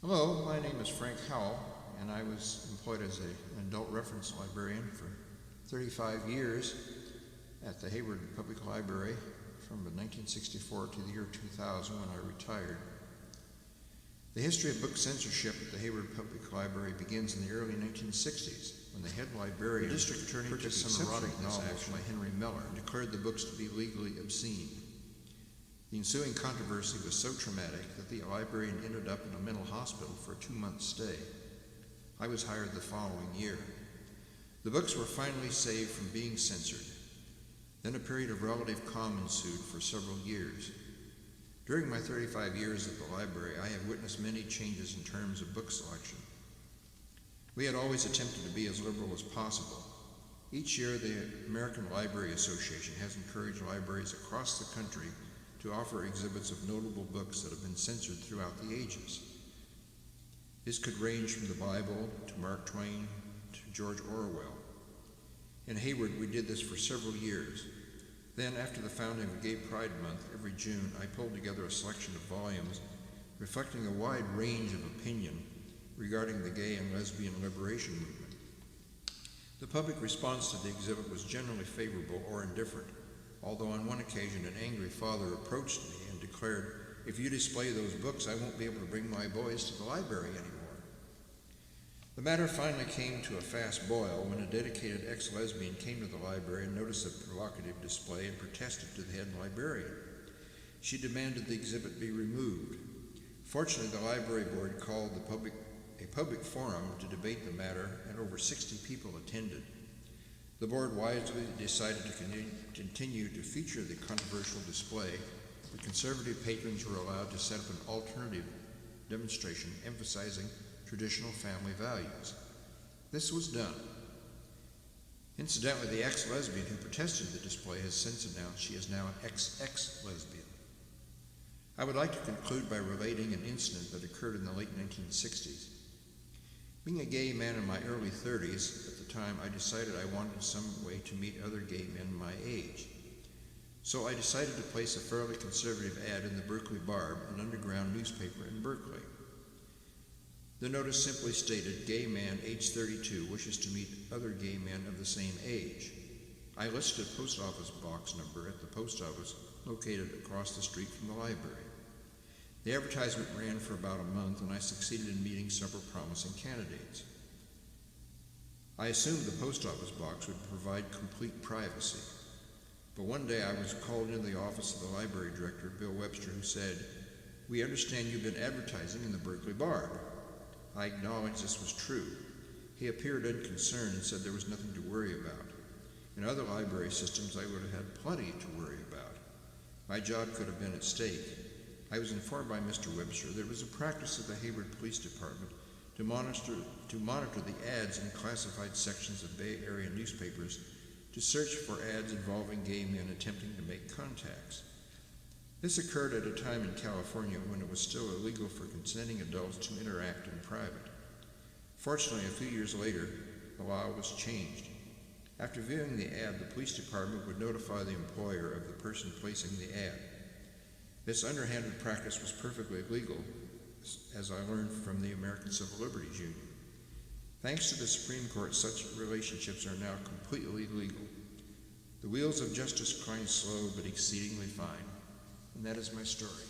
Hello, my name is Frank Howell, and I was employed as an adult reference librarian for 35 years at the Hayward Public Library from 1964 to the year 2000 when I retired. The history of book censorship at the Hayward Public Library begins in the early 1960s when the head librarian, the district attorney, purchased some erotic novels by Henry Miller and declared the books to be legally obscene. The ensuing controversy was so traumatic that the librarian ended up in a mental hospital for a 2-month stay. I was hired the following year. The books were finally saved from being censored. Then a period of relative calm ensued for several years. During my 35 years at the library, I have witnessed many changes in terms of book selection. We had always attempted to be as liberal as possible. Each year, the American Library Association has encouraged libraries across the country to offer exhibits of notable books that have been censored throughout the ages. This could range from the Bible to Mark Twain to George Orwell. In Hayward, we did this for several years. Then, after the founding of Gay Pride Month every June, I pulled together a selection of volumes reflecting a wide range of opinion regarding the gay and lesbian liberation movement. The public response to the exhibit was generally favorable or indifferent, although on one occasion an angry father approached me and declared, "If you display those books, I won't be able to bring my boys to the library anymore." The matter finally came to a fast boil when a dedicated ex-lesbian came to the library and noticed the provocative display and protested to the head librarian. She demanded the exhibit be removed. Fortunately, the library board called a public forum to debate the matter, and over 60 people attended. The board wisely decided to continue to feature the controversial display, but conservative patrons were allowed to set up an alternative demonstration emphasizing traditional family values. This was done. Incidentally, the ex-lesbian who protested the display has since announced she is now an ex-lesbian. I would like to conclude by relating an incident that occurred in the late 1960s. Being a gay man in my early 30s, at the time I decided I wanted some way to meet other gay men my age. So I decided to place a fairly conservative ad in the Berkeley Barb, an underground newspaper in Berkeley. The notice simply stated, "Gay man age 32 wishes to meet other gay men of the same age." I listed a post office box number at the post office located across the street from the library. The advertisement ran for about a month, and I succeeded in meeting several promising candidates. I assumed the post office box would provide complete privacy. But one day I was called into the office of the library director, Bill Webster, who said, "We understand you've been advertising in the Berkeley Barb." I acknowledged this was true. He appeared unconcerned and said there was nothing to worry about. In other library systems, I would have had plenty to worry about. My job could have been at stake. I was informed by Mr. Webster there was a practice of the Hayward Police Department to monitor the ads in classified sections of Bay Area newspapers to search for ads involving gay men attempting to make contacts. This occurred at a time in California when it was still illegal for consenting adults to interact in private. Fortunately, a few years later, the law was changed. After viewing the ad, the police department would notify the employer of the person placing the ad. This underhanded practice was perfectly legal, as I learned from the American Civil Liberties Union. Thanks to the Supreme Court, such relationships are now completely legal. The wheels of justice grind slow but exceedingly fine, and that is my story.